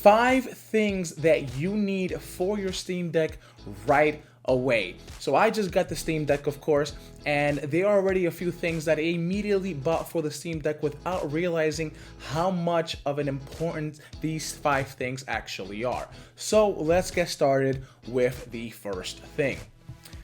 5 things that you need for your Steam Deck right away. So I just got the Steam Deck, of course, and there are already a few things that I immediately bought for the Steam Deck without realizing how much of an important these 5 things actually are. So let's get started with the first thing.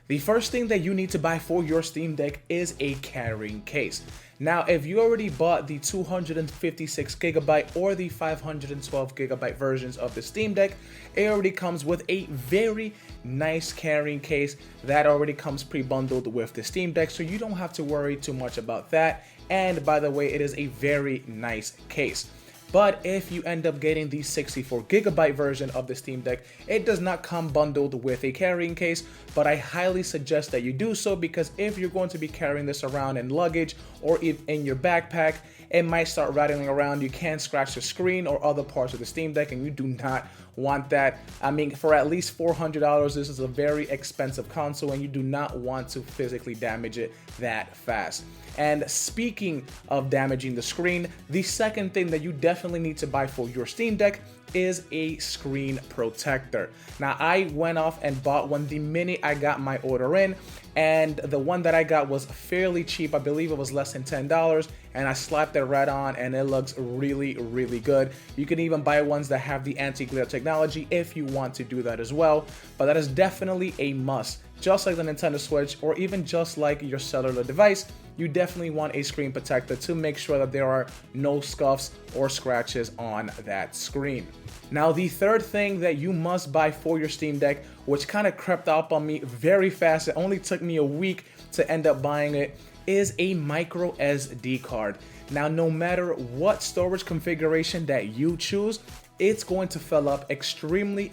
The first thing that you need to buy for your Steam Deck is a carrying case. Now, if you already bought the 256GB or the 512GB versions of the Steam Deck, it already comes with a very nice carrying case that already comes pre-bundled with the Steam Deck, so you don't have to worry too much about that. And by the way, it is a very nice case. But if you end up getting the 64GB version of the Steam Deck, it does not come bundled with a carrying case, but I highly suggest that you do so, because if you're going to be carrying this around in luggage or in your backpack, it might start rattling around. You can scratch the screen or other parts of the Steam Deck, and you do not want that. I mean, for at least $400, this is a very expensive console, and you do not want to physically damage it that fast. And speaking of damaging the screen, the second thing that you definitely need to buy for your Steam Deck is a screen protector. Now, I went off and bought one the minute I got my order in, and the one that I got was fairly cheap. I believe it was less than $10, and I slapped it right on, and it looks really, really good. You can even buy ones that have the anti-glare technology if you want to do that as well, but that is definitely a must. Just like the Nintendo Switch, or even just like your cellular device, you definitely want a screen protector to make sure that there are no scuffs or scratches on that screen. Now, the third thing that you must buy for your Steam Deck, which kind of crept up on me very fast, it only took me a week to end up buying it, is a micro SD card. Now, no matter what storage configuration that you choose, it's going to fill up extremely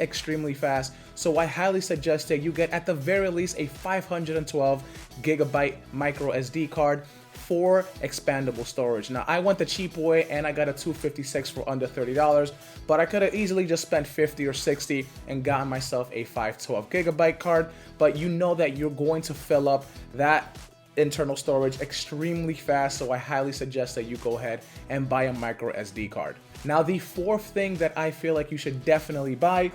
fast. So I highly suggest that you get at the very least a 512GB micro SD card for expandable storage. Now, I went the cheap way and I got a 256 for under $30, but I could have easily just spent 50 or 60 and gotten myself a 512GB card. But you know that you're going to fill up that internal storage extremely fast, so I highly suggest that you go ahead and buy a micro SD card. Now, the fourth thing that I feel like you should definitely buy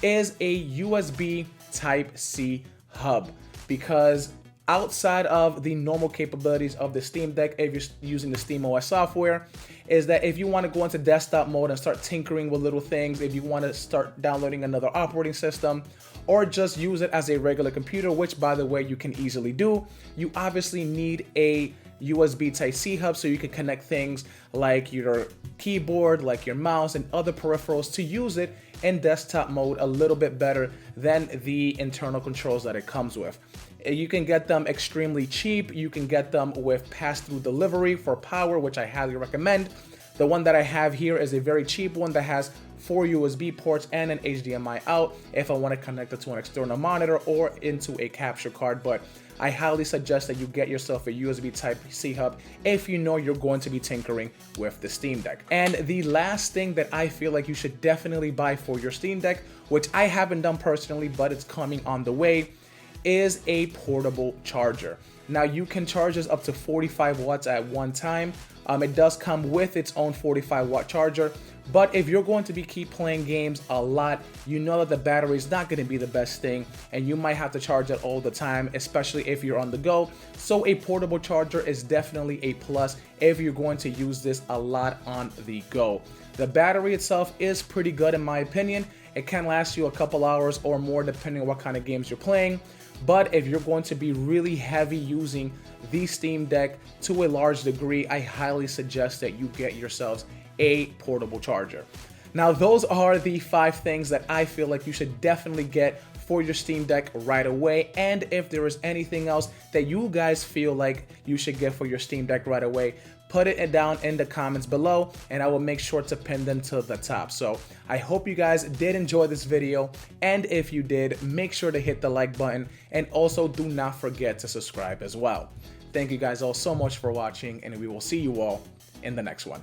is a USB Type-C hub, because outside of the normal capabilities of the Steam Deck, if you're using the SteamOS software, is that if you want to go into desktop mode and start tinkering with little things, if you want to start downloading another operating system, or just use it as a regular computer, which by the way you can easily do, you obviously need a USB Type-C hub so you can connect things like your keyboard, like your mouse, and other peripherals to use it in desktop mode a little bit better than the internal controls that it comes with. You can get them extremely cheap. You can get them with pass-through delivery for power, which I highly recommend. The one that I have here is a very cheap one that has 4 USB ports and an HDMI out if I want to connect it to an external monitor or into a capture card. But I highly suggest that you get yourself a USB Type-C hub if you know you're going to be tinkering with the Steam Deck. And the last thing that I feel like you should definitely buy for your Steam Deck, which I haven't done personally, but it's coming on the way, is a portable charger. Now, you can charge this up to 45 watts at one time. It does come with its own 45-watt charger, but if you're going to keep playing games a lot, you know that the battery is not going to be the best thing, and you might have to charge it all the time, especially if you're on the go. So a portable charger is definitely a plus if you're going to use this a lot on the go. The battery itself is pretty good in my opinion. It can last you a couple hours or more depending on what kind of games you're playing. But if you're going to be really heavy using the Steam Deck to a large degree, I highly suggest that you get yourselves a portable charger. Now, those are the 5 things that I feel like you should definitely get for your Steam Deck right away. And if there is anything else that you guys feel like you should get for your Steam Deck right away, put it down in the comments below and I will make sure to pin them to the top. So I hope you guys did enjoy this video, and if you did, make sure to hit the like button, and also do not forget to subscribe as well. Thank you guys all so much for watching, and we will see you all in the next one.